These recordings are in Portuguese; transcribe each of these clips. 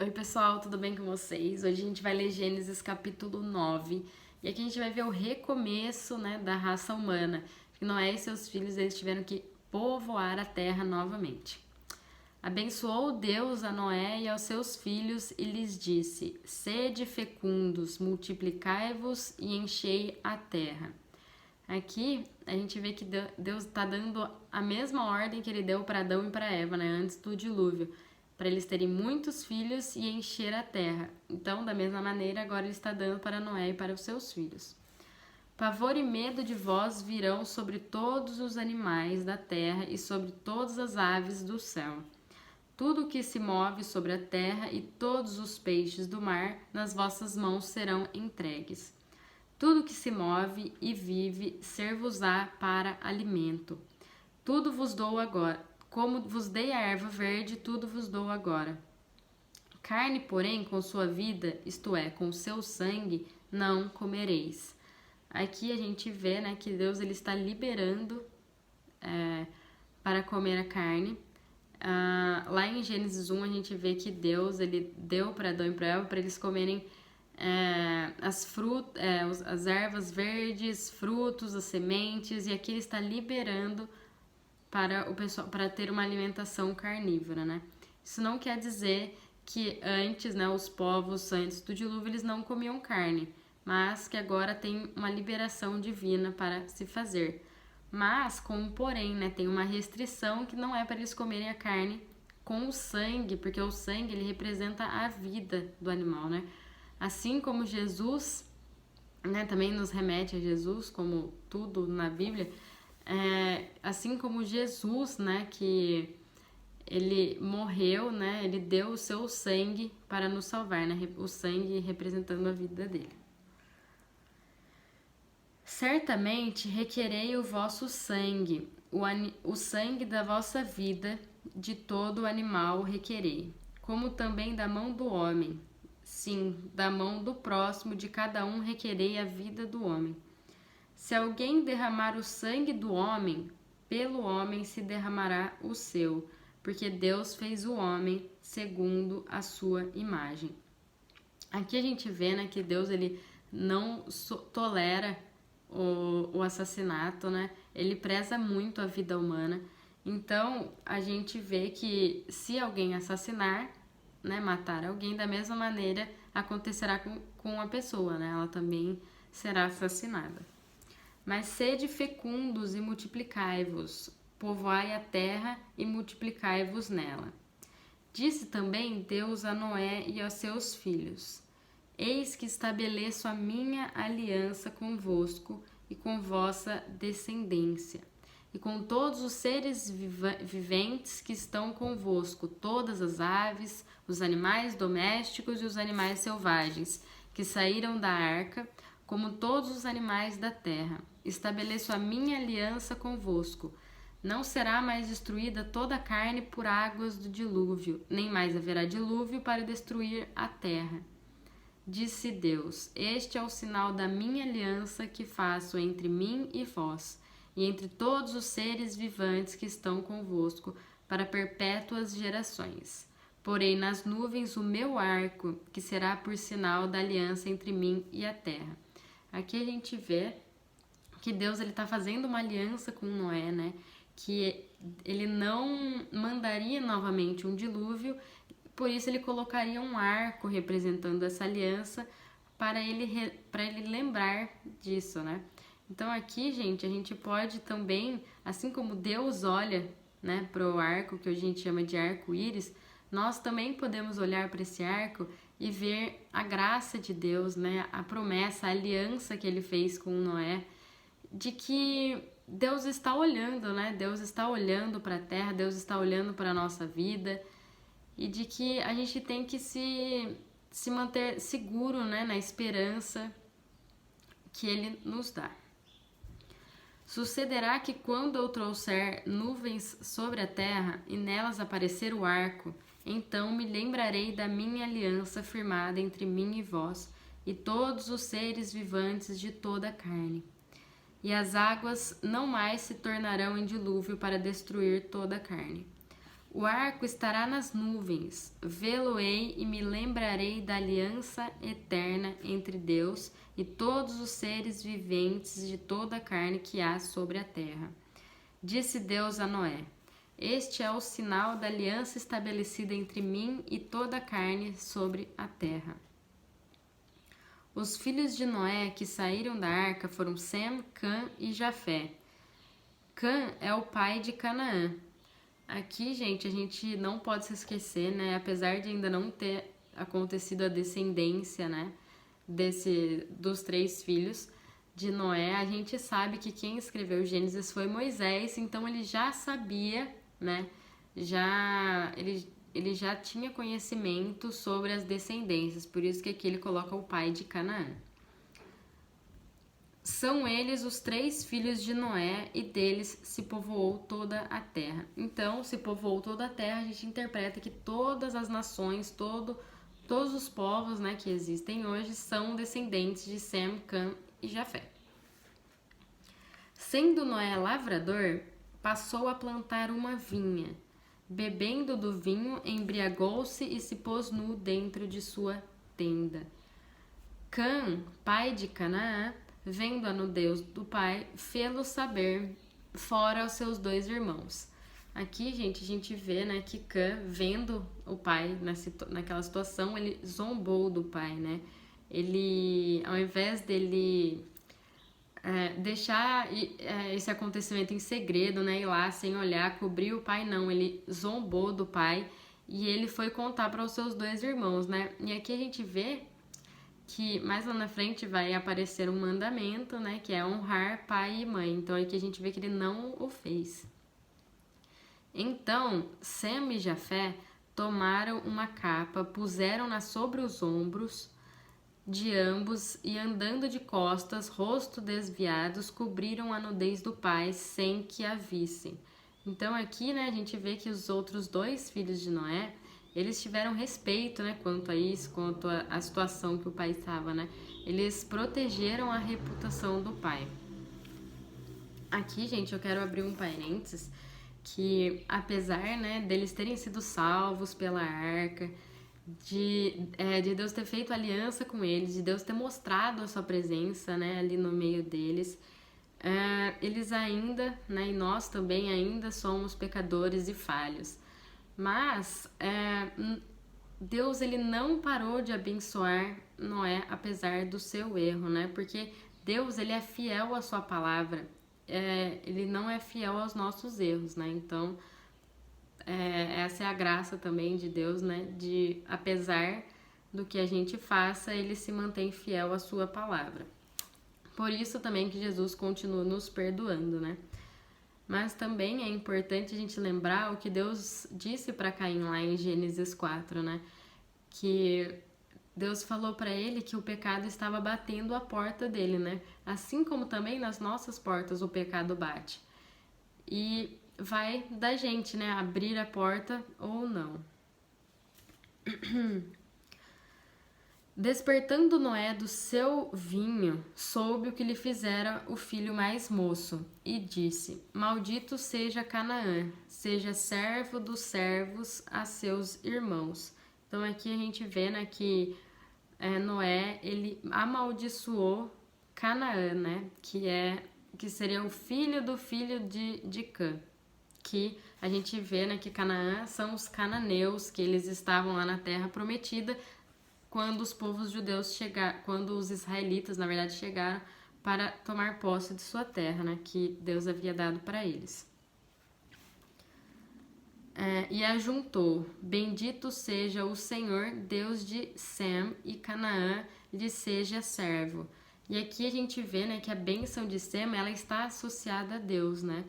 Oi pessoal, tudo bem com vocês? Hoje a gente vai ler Gênesis capítulo 9 e aqui a gente vai ver o recomeço, da raça humana. Que Noé e seus filhos eles tiveram que povoar a terra novamente. Abençoou Deus a Noé e aos seus filhos e lhes disse: Sede fecundos, multiplicai-vos e enchei a terra. Aqui a gente vê que Deus está dando a mesma ordem que ele deu para Adão e para Eva, antes do dilúvio, para eles terem muitos filhos e encher a terra. Então, da mesma maneira, agora ele está dando para Noé e para os seus filhos. Pavor e medo de vós virão sobre todos os animais da terra e sobre todas as aves do céu. Tudo o que se move sobre a terra e todos os peixes do mar nas vossas mãos serão entregues. Tudo que se move e vive ser-vos-á para alimento. Tudo vos dou agora, como vos dei a erva verde, tudo vos dou agora. Carne, porém, com sua vida, isto é, com o seu sangue, não comereis. Aqui a gente vê, que Deus ele está liberando para comer a carne. Lá em Gênesis 1 a gente vê que Deus ele deu para Adão e para Eva para eles comerem as ervas verdes, frutos, as sementes, e aqui ele está liberando para o pessoal, para ter uma alimentação carnívora, Isso não quer dizer que antes, os povos antes do dilúvio eles não comiam carne, mas que agora tem uma liberação divina para se fazer. Mas com um porém, tem uma restrição que não é para eles comerem a carne com o sangue, porque o sangue ele representa a vida do animal, Assim como Jesus, também nos remete a Jesus, como tudo na Bíblia, assim como Jesus, que ele morreu, ele deu o seu sangue para nos salvar, o sangue representando a vida dele. Certamente requerei o vosso sangue, o sangue da vossa vida, de todo animal requerei, como também da mão do homem. Sim, da mão do próximo de cada um requerei a vida do homem. Se alguém derramar o sangue do homem, pelo homem se derramará o seu, porque Deus fez o homem segundo a sua imagem. Aqui a gente vê, que Deus ele não tolera o assassinato, Ele preza muito a vida humana. Então, a gente vê que se alguém assassinar, matar alguém, da mesma maneira acontecerá com a pessoa, Ela também será assassinada. Mas sede fecundos e multiplicai-vos, povoai a terra e multiplicai-vos nela. Disse também Deus a Noé e aos seus filhos: Eis que estabeleço a minha aliança convosco e com vossa descendência, e com todos os seres viventes que estão convosco, todas as aves, os animais domésticos e os animais selvagens, que saíram da arca, como todos os animais da terra. Estabeleço a minha aliança convosco. Não será mais destruída toda a carne por águas do dilúvio, nem mais haverá dilúvio para destruir a terra. Disse Deus: Este é o sinal da minha aliança que faço entre mim e vós, e entre todos os seres vivantes que estão convosco, para perpétuas gerações. Porém nas nuvens o meu arco, que será por sinal da aliança entre mim e a terra. Aqui a gente vê que Deus está fazendo uma aliança com Noé, que ele não mandaria novamente um dilúvio, por isso ele colocaria um arco representando essa aliança para ele lembrar disso, Então aqui, gente, a gente pode também, assim como Deus olha, para o arco, que hoje a gente chama de arco-íris, nós também podemos olhar para esse arco e ver a graça de Deus, a promessa, a aliança que ele fez com Noé, de que Deus está olhando, Deus está olhando para a terra, Deus está olhando para a nossa vida, e de que a gente tem que se manter seguro, na esperança que ele nos dá. Sucederá que quando eu trouxer nuvens sobre a terra e nelas aparecer o arco, então me lembrarei da minha aliança firmada entre mim e vós e todos os seres vivantes de toda a carne. E as águas não mais se tornarão em dilúvio para destruir toda a carne. O arco estará nas nuvens, vê-lo-ei e me lembrarei da aliança eterna entre Deus e todos os seres viventes de toda a carne que há sobre a terra. Disse Deus a Noé: Este é o sinal da aliança estabelecida entre mim e toda a carne sobre a terra. Os filhos de Noé que saíram da arca foram Sem, Cã e Jafé. Cã é o pai de Canaã. Aqui, gente, a gente não pode se esquecer, né? Apesar de ainda não ter acontecido a descendência, né? Dos 3 filhos de Noé, a gente sabe que quem escreveu Gênesis foi Moisés, então ele já sabia, né? Ele já tinha conhecimento sobre as descendências, por isso que aqui ele coloca o pai de Canaã. São eles os 3 filhos de Noé, e deles se povoou toda a terra. Então, se povoou toda a terra, a gente interpreta que todas as nações, todos os povos, né, que existem hoje são descendentes de Sem, Cã e Jafé. Sendo Noé lavrador, passou a plantar uma vinha. Bebendo do vinho, embriagou-se e se pôs nu dentro de sua tenda. Cã, pai de Canaã, vendo a nudez do pai, fê-lo saber fora aos seus 2 irmãos. Aqui, gente, a gente vê, né, que Cã, vendo o pai naquela situação, ele zombou do pai, né? Ele, ao invés dele deixar esse acontecimento em segredo, né, ir lá sem olhar, cobrir o pai, não, ele zombou do pai e ele foi contar para os seus 2 irmãos, né? E aqui a gente vê que mais lá na frente vai aparecer um mandamento, né, que é honrar pai e mãe. Então aqui a gente vê que ele não o fez. Então, Sem e Jafé tomaram uma capa, puseram-na sobre os ombros de ambos e, andando de costas, rosto desviados, cobriram a nudez do pai sem que a vissem. Então aqui, né, a gente vê que os outros 2 filhos de Noé, eles tiveram respeito, né, quanto a isso, quanto a situação que o pai estava, né? Eles protegeram a reputação do pai. Aqui, gente, eu quero abrir um parênteses que, apesar, né, deles terem sido salvos pela arca, de Deus ter feito aliança com eles, de Deus ter mostrado a sua presença, né, ali no meio deles, eles ainda, né, e nós também ainda somos pecadores e falhos. Mas Deus, ele não parou de abençoar Noé apesar do seu erro, né? Porque Deus, ele é fiel à sua palavra, ele não é fiel aos nossos erros, né? Então, essa é a graça também de Deus, né? De, apesar do que a gente faça, ele se mantém fiel à sua palavra. Por isso também que Jesus continua nos perdoando, né? Mas também é importante a gente lembrar o que Deus disse para Caim lá em Gênesis 4, né? Que Deus falou para ele que o pecado estava batendo a porta dele, né? Assim como também nas nossas portas o pecado bate. E vai da gente, né? Abrir a porta ou não. Despertando Noé do seu vinho, soube o que lhe fizera o filho mais moço, e disse: Maldito seja Canaã, seja servo dos servos a seus irmãos. Então aqui a gente vê, né, que Noé, ele amaldiçoou Canaã, né, que seria o filho do filho de Cã. Que a gente vê, né, que Canaã são os cananeus, que eles estavam lá na terra prometida, quando os povos judeus chegaram, quando os israelitas, na verdade, chegaram para tomar posse de sua terra, né, que Deus havia dado para eles. E ajuntou: Bendito seja o Senhor, Deus de Sem, e Canaã lhe seja servo. E aqui a gente vê, né, que a bênção de Sem, ela está associada a Deus, né?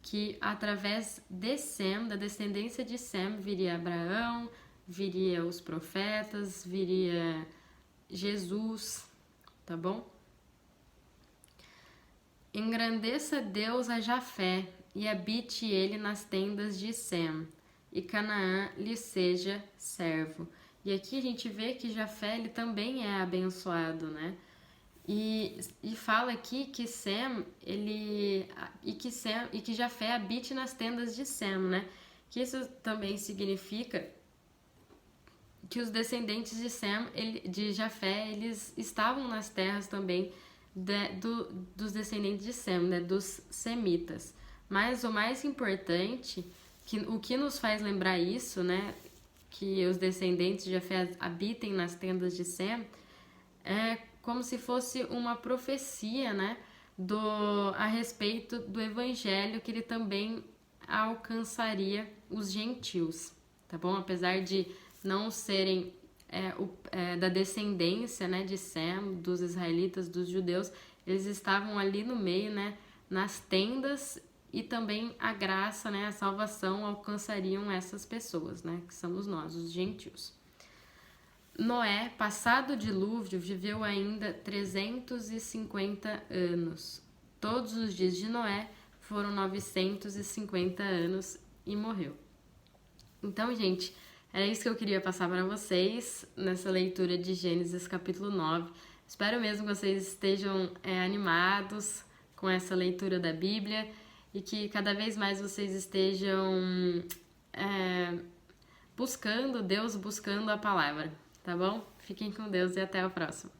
Que através de Sem, da descendência de Sem, viria Abraão, viria os profetas, viria Jesus, tá bom? Engrandeça Deus a Jafé, e habite ele nas tendas de Sem, e Canaã lhe seja servo. E aqui a gente vê que Jafé, ele também é abençoado, né? E fala aqui que Sem, que Jafé habite nas tendas de Sem, né? que isso também significa que os descendentes de de Jafé, eles estavam nas terras também dos descendentes de Sem, né, dos semitas. Mas o mais importante, o que nos faz lembrar isso, né, que os descendentes de Jafé habitem nas tendas de Sem, é como se fosse uma profecia, né, a respeito do evangelho, que ele também alcançaria os gentios, tá bom? Apesar de não serem da descendência, né, de Sem, dos israelitas, dos judeus, eles estavam ali no meio, né, nas tendas, e também a graça, né, a salvação alcançariam essas pessoas, né, que somos nós, os gentios. Noé, passado o dilúvio, viveu ainda 350 anos. Todos os dias de Noé foram 950 anos e morreu. Então, gente, era isso que eu queria passar para vocês nessa leitura de Gênesis capítulo 9. Espero mesmo que vocês estejam animados com essa leitura da Bíblia e que cada vez mais vocês estejam buscando Deus, buscando a palavra, tá bom? Fiquem com Deus e até o próximo.